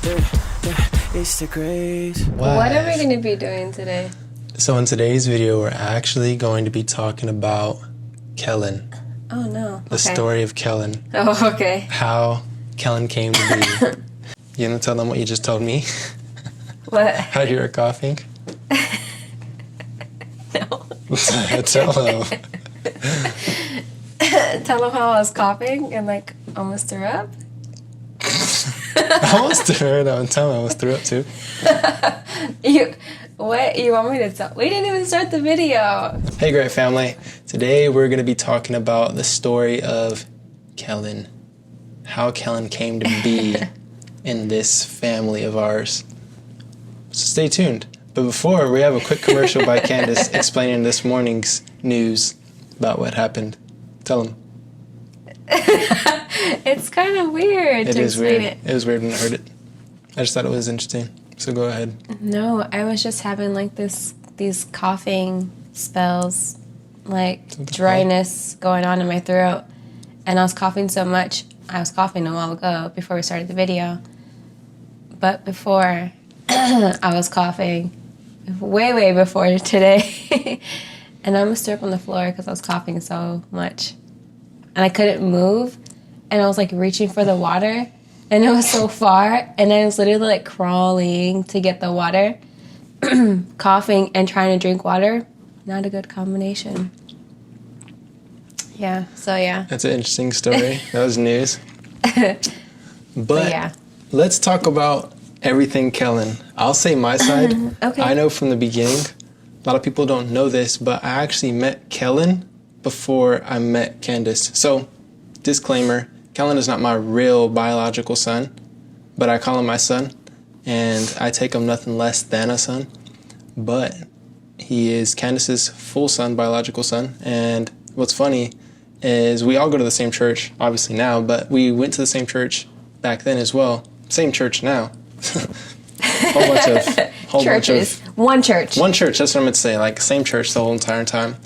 It's the great. What are we going to be doing today? So in today's video, we're actually going to be talking about Kellen. Oh, no. The story of Kellen. Oh, okay. How Kellen came to be. You gonna tell them what you just told me? What? How you were coughing? No. Tell them. Tell them how I was coughing and like almost threw up? I almost threw it up. Tell them I almost threw up too. What? You want me to tell? We didn't even start the video. Hey, great family. Today we're going to be talking about the story of Kellen. How Kellen came to be in this family of ours. So stay tuned. But before, we have a quick commercial by Candace explaining this morning's news about what happened. Tell them. It's kind of weird to explain it. It was weird when I heard it. I just thought it was interesting. So go ahead. No, I was just having like these coughing spells, like dryness going on in my throat. And I was coughing so much. I was coughing a while ago before we started the video. But before, I was coughing way before today. And I almost threw up on the floor because I was coughing so much. And I couldn't move. And I was like reaching for the water. And it was so far. And I was literally like crawling to get the water. Coughing and trying to drink water. Not a good combination. Yeah, so yeah. That's an interesting story. That was news. But yeah. Let's talk about everything Kellen. I'll say my side. Okay. I know from the beginning, a lot of people don't know this, but I actually met Kellen before I met Candace. So, disclaimer, Kellen is not my real biological son, but I call him my son, and I take him nothing less than a son. But he is Candace's full son, biological son, and what's funny is we all go to the same church, obviously now, but we went to the same church back then as well. Same church now. One church. One church, that's what I'm going to say. Like, same church the whole entire time.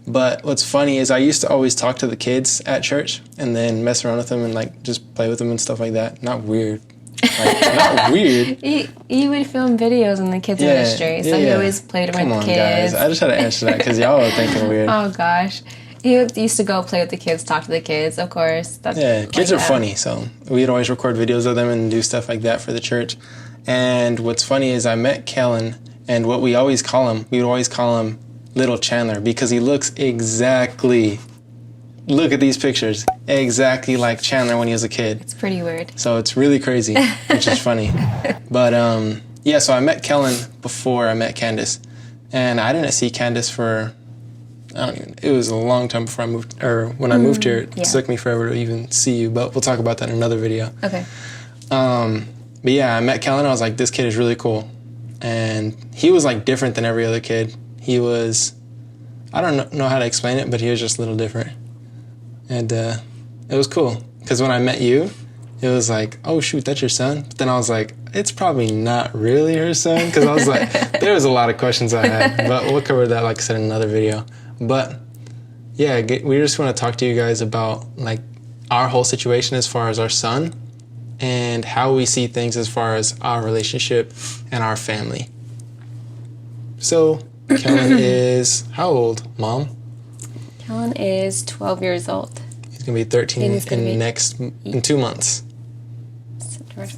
But what's funny is I used to always talk to the kids at church and then mess around with them and, like, just play with them and stuff like that. Not weird. Like, not weird. He would film videos in the kids' ministry, so he always played with the kids. Come on, guys. I just had to answer that because y'all are thinking weird. Oh, gosh. He used to go play with the kids, talk to the kids, of course. Kids are funny, so we'd always record videos of them and do stuff like that for the church. And what's funny is I met Kellen, and what we would always call him Little Chandler, because he looks exactly, look at these pictures, exactly like Chandler when he was a kid. It's pretty weird. So it's really crazy, which is funny. But yeah, so I met Kellen before I met Candace, and I didn't see Candace for, it was a long time before I moved, or when I moved here, it took me forever to even see you, but we'll talk about that in another video. Okay. But yeah, I met Kellen, I was like, this kid is really cool. And he was like different than every other kid. He was, I don't know how to explain it, but he was just a little different. And it was cool, because when I met you, it was like, oh shoot, that's your son? But then I was like, it's probably not really her son, because I was like, there was a lot of questions I had, but we'll cover that, like I said, in another video. But yeah, we just want to talk to you guys about like our whole situation as far as our son and how we see things as far as our relationship and our family. So Kellen is how old, Mom? Kellen is 12 years old. He's going to be 13 in 2 months.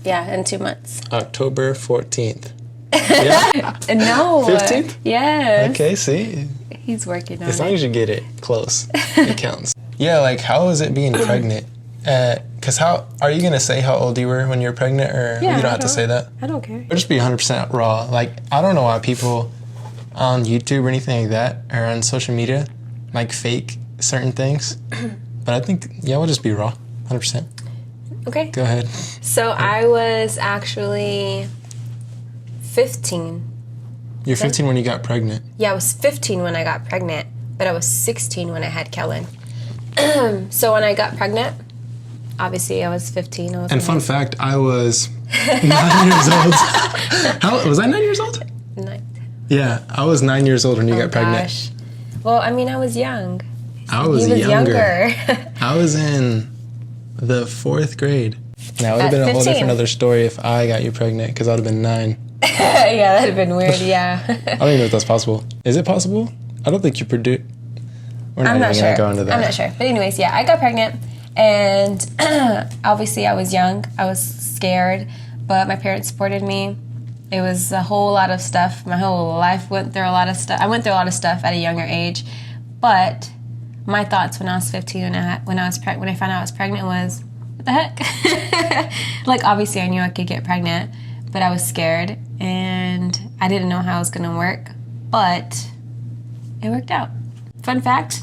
Yeah, in 2 months. October 14th. Yeah. No. 15th? Yes. Okay, see? He's working on it. As long as you get it close, it counts. Yeah, like, how is it being pregnant? Because are you going to say how old you were when you were pregnant, or you don't have to say that? I don't care. Or just be 100% raw. Like, I don't know why people on YouTube or anything like that, or on social media, like, fake certain things. But I think, we'll just be raw, 100%. Okay. Go ahead. So I was actually 15. You're 15 when you got pregnant. Yeah, I was 15 when I got pregnant, but I was 16 when I had Kellen. So when I got pregnant, obviously I was 15. And fun fact, I was 9 years old. How was I 9 years old? 9. Yeah, I was 9 years old when you got pregnant. Gosh. Well, I mean, I was young. I was younger. I was in the 4th grade. Now, it would have been a whole 15. different other story if I got you pregnant, because I would have been 9. Yeah, that'd have been weird, yeah. I don't even know if that's possible. Is it possible? I don't think you produce. I'm not sure. Go into that. I'm not sure. But anyways, yeah, I got pregnant. And obviously I was young. I was scared. But my parents supported me. It was a whole lot of stuff. My whole life went through a lot of stuff. I went through a lot of stuff at a younger age. But my thoughts when I was 15, when I found out I was pregnant was, what the heck? Like, obviously I knew I could get pregnant, but I was scared. And I didn't know how it was going to work. But it worked out. Fun fact,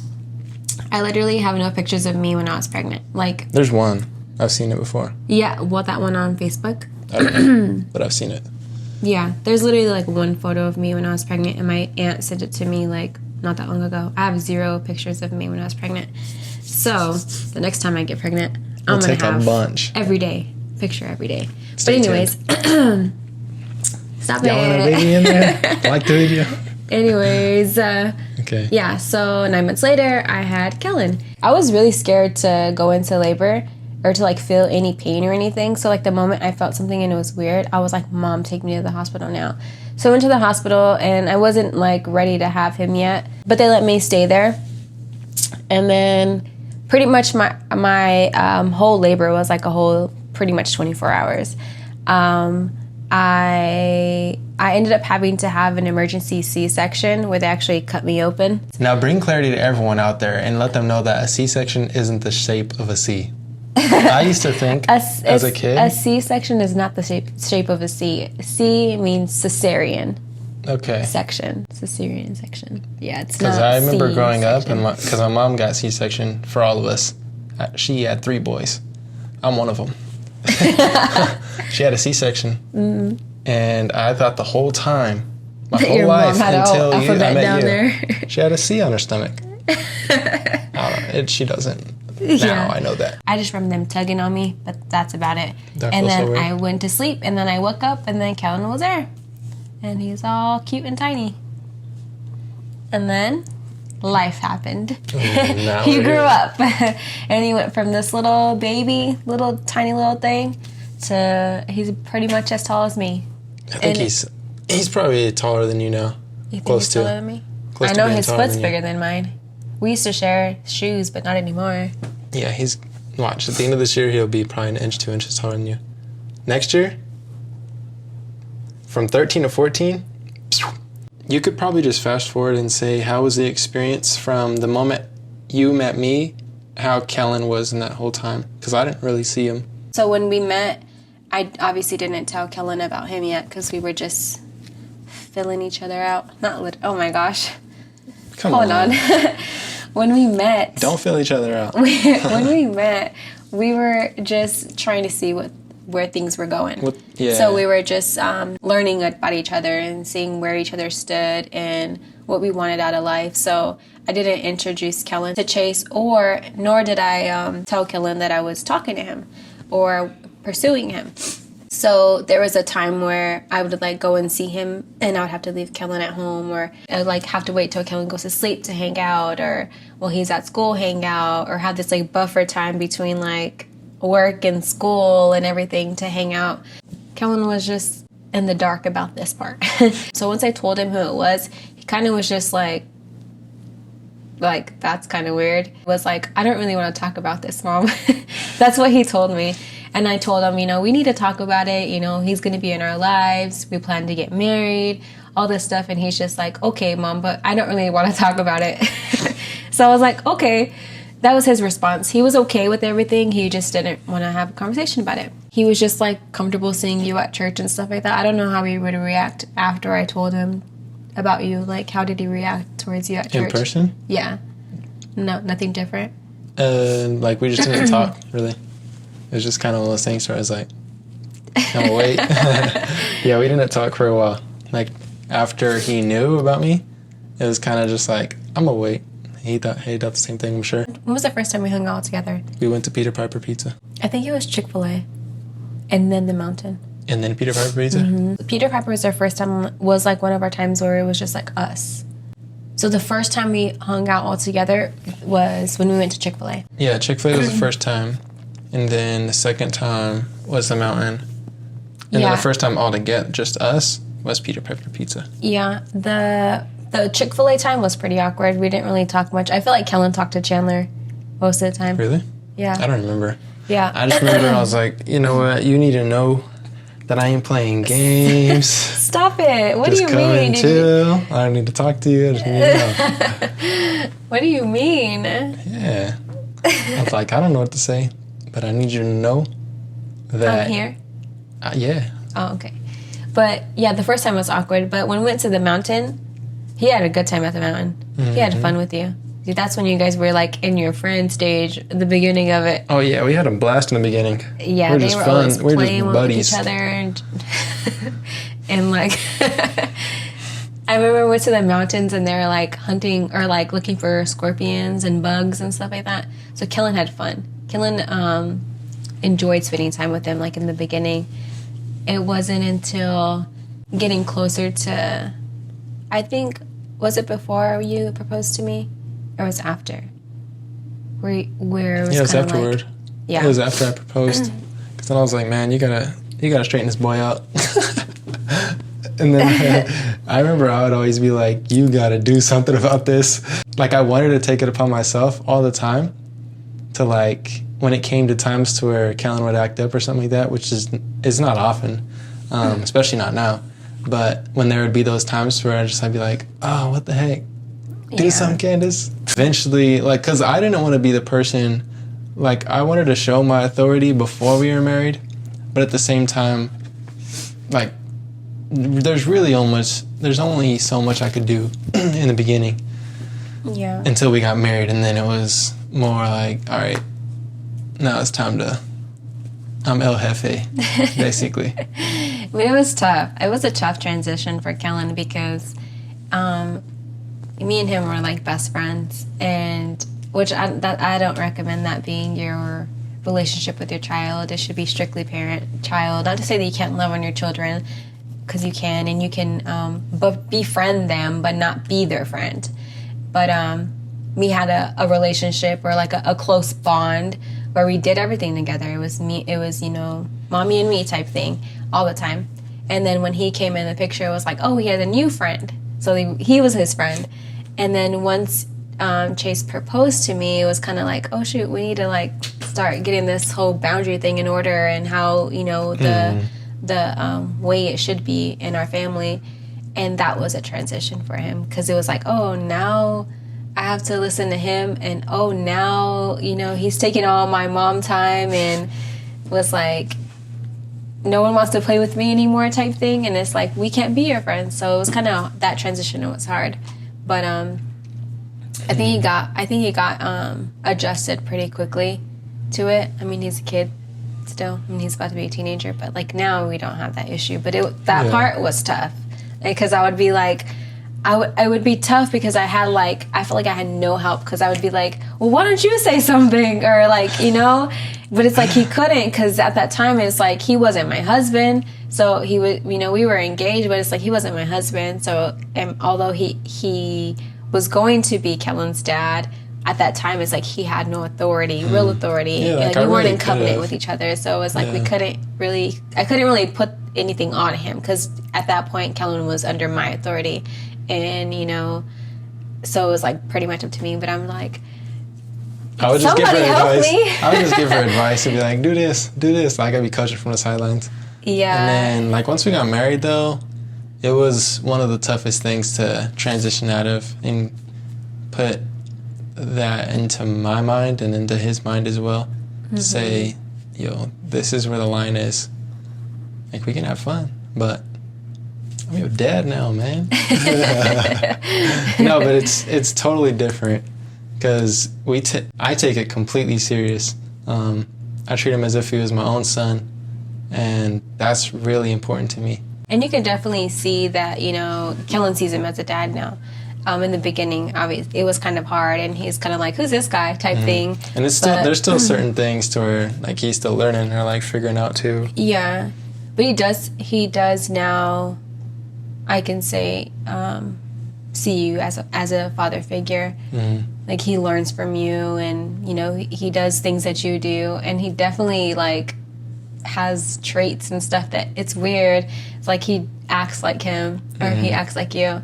I literally have no pictures of me when I was pregnant. Like, there's one. I've seen it before. Yeah, what, that one on Facebook? I don't know, but I've seen it. Yeah, there's literally like one photo of me when I was pregnant, and my aunt sent it to me like not that long ago. I have 0 pictures of me when I was pregnant. So the next time I get pregnant, I'm gonna have a bunch every day, picture every day. Stay but anyways, stop it. Y'all want a baby in there? Like the video. Anyways, okay. Yeah, so 9 months later, I had Kellen. I was really scared to go into labor or to, like, feel any pain or anything. So, like, the moment I felt something and it was weird, I was like, Mom, take me to the hospital now. So I went to the hospital, and I wasn't, like, ready to have him yet. But they let me stay there. And then pretty much my whole labor was, like, a whole pretty much 24 hours. I ended up having to have an emergency C-section where they actually cut me open. Now bring clarity to everyone out there and let them know that a C-section isn't the shape of a C. I used to think as a kid. A C-section is not the shape of a C. C means cesarean. Okay. Section. Cesarean section. Yeah, it's not. Because I remember C growing section. up, and because my mom got C-section for all of us. She had 3 boys. I'm one of them. She had a C-section. Mm-hmm. And I thought the whole time, my whole life, until I met you, there. she had a C on her stomach. I don't know. She doesn't. Now I know that. I just remember them tugging on me, but that's about it. And then I went to sleep, and then I woke up, and then Kellen was there. And he's all cute and tiny. And then life happened. He grew up. And he went from this little baby, little tiny little thing, to he's pretty much as tall as me. I think he's probably taller than you now. You think he's taller than me? I know his foot's bigger than mine. We used to share shoes, but not anymore. Yeah, watch, at the end of this year, he'll be probably 1 inch, 2 inches taller than you. Next year, from 13 to 14, you could probably just fast forward and say, how was the experience from the moment you met me, how Kellen was in that whole time? Because I didn't really see him. So when we met, I obviously didn't tell Kellen about him yet because we were just filling each other out. Oh my gosh. Hold on. When we met... Don't fill each other out. When we met, we were just trying to see where things were going. So we were just learning about each other and seeing where each other stood and what we wanted out of life. So I didn't introduce Kellen to Chase, nor did I tell Kellen that I was talking to him or pursuing him. So there was a time where I would like go and see him, and I would have to leave Kellen at home, or I would like have to wait till Kellen goes to sleep to hang out, or while he's at school hang out, or have this like buffer time between like work and school and everything to hang out. Kellen was just in the dark about this part. So once I told him who it was, he kind of was just like that's kind of weird. It was like, I don't really want to talk about this, Mom. That's what he told me. And I told him, we need to talk about it. He's going to be in our lives. We plan to get married, all this stuff. And he's just like, okay, Mom, but I don't really want to talk about it. So I was like, okay. That was his response. He was okay with everything. He just didn't want to have a conversation about it. He was just like comfortable seeing you at church and stuff like that. I don't know how he would react after I told him about you. Like, how did he react towards you at church? In person? Yeah. No, nothing different? We just didn't talk, really. It was just kind of one of those things where I was like, I'm gonna wait. Yeah, we didn't talk for a while. Like, after he knew about me, it was kind of just like, I'm gonna wait. He thought the same thing, I'm sure. When was the first time we hung out together? We went to Peter Piper Pizza. I think it was Chick-fil-A. And then the Mountain. And then Peter Piper Pizza? Mm-hmm. Peter Piper was our first time, was like one of our times where it was just like us. So the first time we hung out all together was when we went to Chick-fil-A. Yeah, Chick-fil-A was the first time. and then the second time was the mountain. And then the first time all together, just us, was Peter Pepper Pizza. Yeah, the Chick-fil-A time was pretty awkward. We didn't really talk much. I feel like Kellen talked to Chandler most of the time. Really? Yeah. I don't remember. Yeah. I just remember I was like, you know what? You need to know that I ain't playing games. Stop it. What just do you mean? And chill. I don't need to talk to you. I just need to know. What do you mean? Yeah. I was like, I don't know what to say, but I need you to know that. I'm here? Yeah. Oh, okay. But yeah, the first time was awkward. But when we went to the mountain, he had a good time at the mountain. Mm-hmm. He had fun with you. That's when you guys were like in your friend stage, the beginning of it. Oh yeah, we had a blast in the beginning. Yeah, they were always playing with buddies. each other, and like, I remember we went to the mountains and they were like hunting or like looking for scorpions and bugs and stuff like that. So Kellen had fun. Kellen enjoyed spending time with them. Like in the beginning, it wasn't until getting closer to, I think, was it before you proposed to me? Or was it after? Where it was afterward. Like, yeah. It was after I proposed. Because then I was like, man, you gotta straighten this boy out. And then I remember I would always be like, you gotta do something about this. Like I wanted to take it upon myself all the time to like, when it came to times to where Kellen would act up or something like that, which is not often, especially not now. But when there would be those times where I'd be like, oh, what the heck? Do something, Candace. Eventually, like, because I didn't want to be the person, like, I wanted to show my authority before we were married, but at the same time, like, there's only so much I could do in the beginning. Yeah. Until we got married, and then it was more like, all right, now it's time to, I'm El Jefe, basically. But it was tough. It was a tough transition for Kellen because, me and him were like best friends, and which I don't recommend that being your relationship with your child. It should be strictly parent-child. Not to say that you can't love on your children, because you can, and you can befriend them, but not be their friend. But we had a relationship or like a close bond where we did everything together. It was mommy and me type thing all the time. And then when he came in the picture, it was like, oh, he has a new friend. So he was his friend. And then once Chase proposed to me, it was kind of like, oh shoot, we need to like start getting this whole boundary thing in order, and how the way it should be in our family. And that was a transition for him, because it was like, oh, now I have to listen to him, and oh, now he's taking all my mom time, and was like, no one wants to play with me anymore type thing. And it's like, we can't be your friends. So it was kind of that transition. It was hard. But I think he got adjusted pretty quickly to it. I mean, he's a kid still. I mean, he's about to be a teenager, but like now we don't have that issue. But that part was tough, because I would be like, I would be tough because I felt like I had no help, because I would be like, well, why don't you say something, or like but it's like he couldn't, because at that time it's like he wasn't my husband. So he would, we were engaged, but it's like he wasn't my husband. So although he was going to be Kellen's dad, at that time it's like he had no authority, real authority. Yeah, like we weren't in covenant with each other. So it was like I couldn't really put anything on him, because at that point Kellen was under my authority, and so it was like pretty much up to me. But I'm like, I would just give her advice. Me. I would just give her advice and be like, do this. Like, I'd be coaching from the sidelines. Yeah. And then, like, once we got married, though, it was one of the toughest things to transition out of and put that into my mind and into his mind as well. Mm-hmm. Say, this is where the line is. Like, we can have fun, but I'm your dad now, man. No, but it's totally different, because I take it completely serious. I treat him as if he was my own son, and that's really important to me. And you can definitely see that, Kellen sees him as a dad now. In the beginning, obviously, it was kind of hard, and he's kind of like, who's this guy type thing. And there's still certain things to where, like, he's still learning or, like, figuring out, too. Yeah. But he does now, I can say, see you as a father figure. Like, he learns from you, and, you know, he does things that you do, and he definitely, like, has traits and stuff that it's weird. It's like he acts like him, or he acts like you,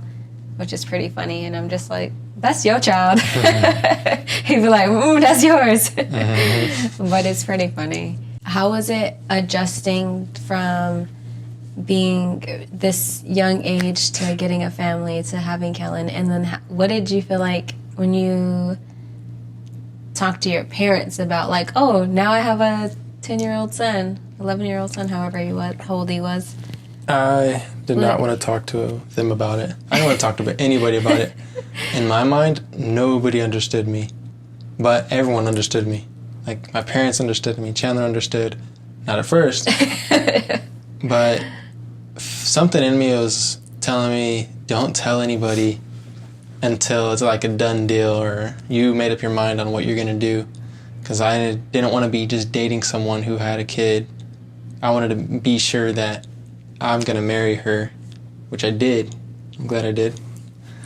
which is pretty funny. And I'm just like, that's your child. He'd be like, that's yours. But it's pretty funny. How was it adjusting from being this young age to getting a family to having Kellen? And then what did you feel like when you talked to your parents about, like, oh, now I have a 10-year-old son, 11-year-old son, however how old he was? I did not want to talk to them about it. I didn't want to talk to anybody about it. In my mind, nobody understood me, but everyone understood me. Like, my parents understood me. Chandler understood. Not at first. But something in me was telling me, don't tell anybody until it's like a done deal or you made up your mind on what you're going to do. Because I didn't want to be just dating someone who had a kid. I wanted to be sure that I'm going to marry her, which I did. I'm glad I did.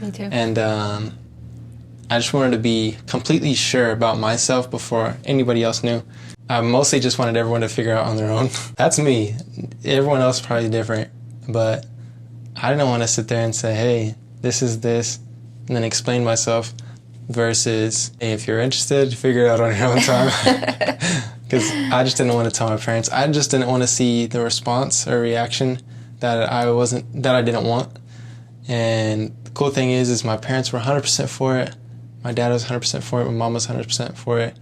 Me too. And I just wanted to be completely sure about myself before anybody else knew. I mostly just wanted everyone to figure out on their own. That's me. Everyone else is probably different. But I didn't want to sit there and say, hey, this is this, and then explain myself versus, hey, if you're interested, figure it out on your own time. Because I just didn't want to tell my parents. I just didn't want to see the response or reaction that I didn't want. And the cool thing is my parents were 100% for it. My dad was 100% for it. My mom was 100% for it.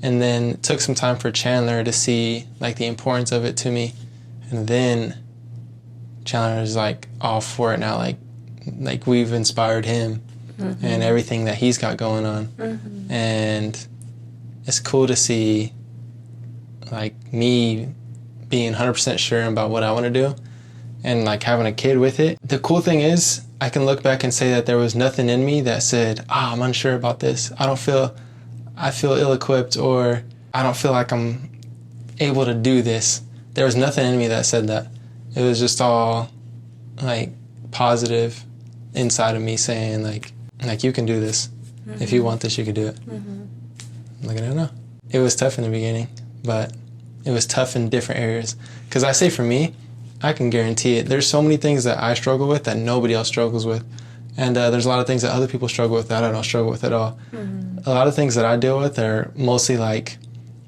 And then it took some time for Chandler to see, like, the importance of it to me. And then Chandler is, like, all for it now. Like we've inspired him and everything that he's got going on. And it's cool to see, like, me being 100% sure about what I want to do and, like, having a kid with it. The cool thing is I can look back and say that there was nothing in me that said, I'm unsure about this. I feel ill-equipped, or I don't feel like I'm able to do this. There was nothing in me that said that. It was just all, like, positive inside of me saying, like you can do this. If you want this, you can do it. Look at it now. It was tough in the beginning, but it was tough in different areas. Because I say for me, I can guarantee it. There's so many things that I struggle with that nobody else struggles with. And there's a lot of things that other people struggle with that I don't struggle with at all. A lot of things that I deal with are mostly, like,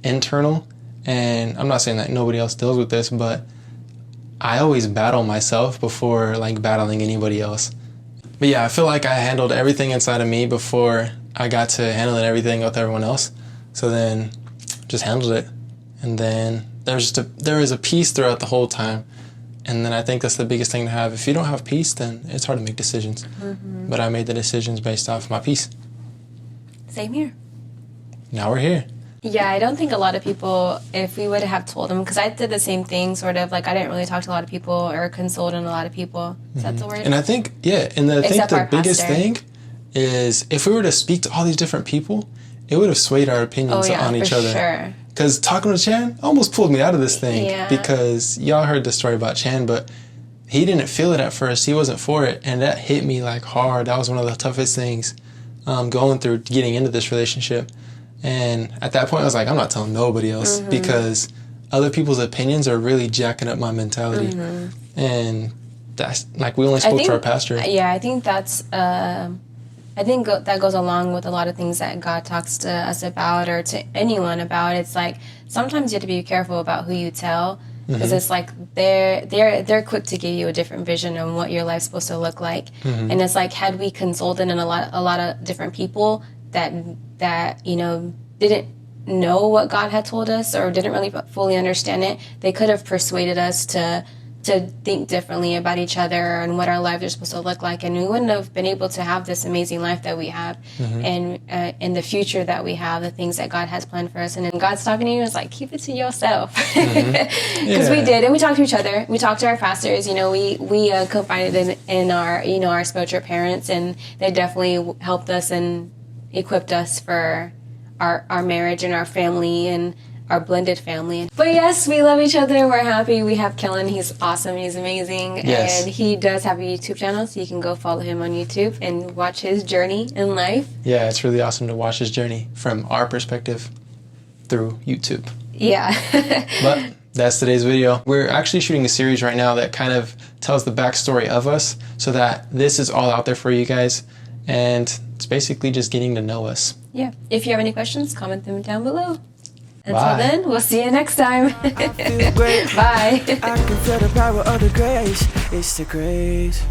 internal. And I'm not saying that nobody else deals with this, but I always battle myself before, like, battling anybody else. But yeah, I feel like I handled everything inside of me before I got to handling everything with everyone else. So then just handled it. And then there was a peace throughout the whole time. And then I think that's the biggest thing to have. If you don't have peace, then it's hard to make decisions. But I made the decisions based off my peace. Same here. Now we're here. Yeah, I don't think a lot of people, if we would have told them, because I did the same thing, sort of, like, I didn't really talk to a lot of people or consult on a lot of people. Is that the word? And I think, yeah, and I think the biggest thing is if we were to speak to all these different people, it would have swayed our opinions on each other. Sure. Because talking to Chan almost pulled me out of this thing. Yeah. Because y'all heard the story about Chan, but he didn't feel it at first. He wasn't for it. And that hit me, like, hard. That was one of the toughest things going through getting into this relationship. And at that point, I was like, I'm not telling nobody else because other people's opinions are really jacking up my mentality. And that's, like, we only spoke to our pastor. Yeah, I think that's... I think that goes along with a lot of things that God talks to us about or to anyone about. It's like sometimes you have to be careful about who you tell because it's like they're quick to give you a different vision on what your life's supposed to look like. And it's like had we consulted in a lot of different people that you know didn't know what God had told us or didn't really fully understand it, they could have persuaded us to think differently about each other and what our lives are supposed to look like, and we wouldn't have been able to have this amazing life that we have, and in the future that we have, the things that God has planned for us. And then God's talking to you, it's like, keep it to yourself, because we did, and we talked to each other, we talked to our pastors. You know, we confided in our our spiritual parents, and they definitely helped us and equipped us for our marriage and our family, and our blended family. But yes, we love each other. We're happy. We have Kellen. He's awesome. He's amazing. Yes. And he does have a YouTube channel, so you can go follow him on YouTube and watch his journey in life. Yeah, it's really awesome to watch his journey from our perspective through YouTube. Yeah. But that's today's video. We're actually shooting a series right now that kind of tells the backstory of us so that this is all out there for you guys. And it's basically just getting to know us. Yeah. If you have any questions, comment them down below. Until Bye. then, we'll see you next time. Bye. I can feel the power of the grace. It's the grace.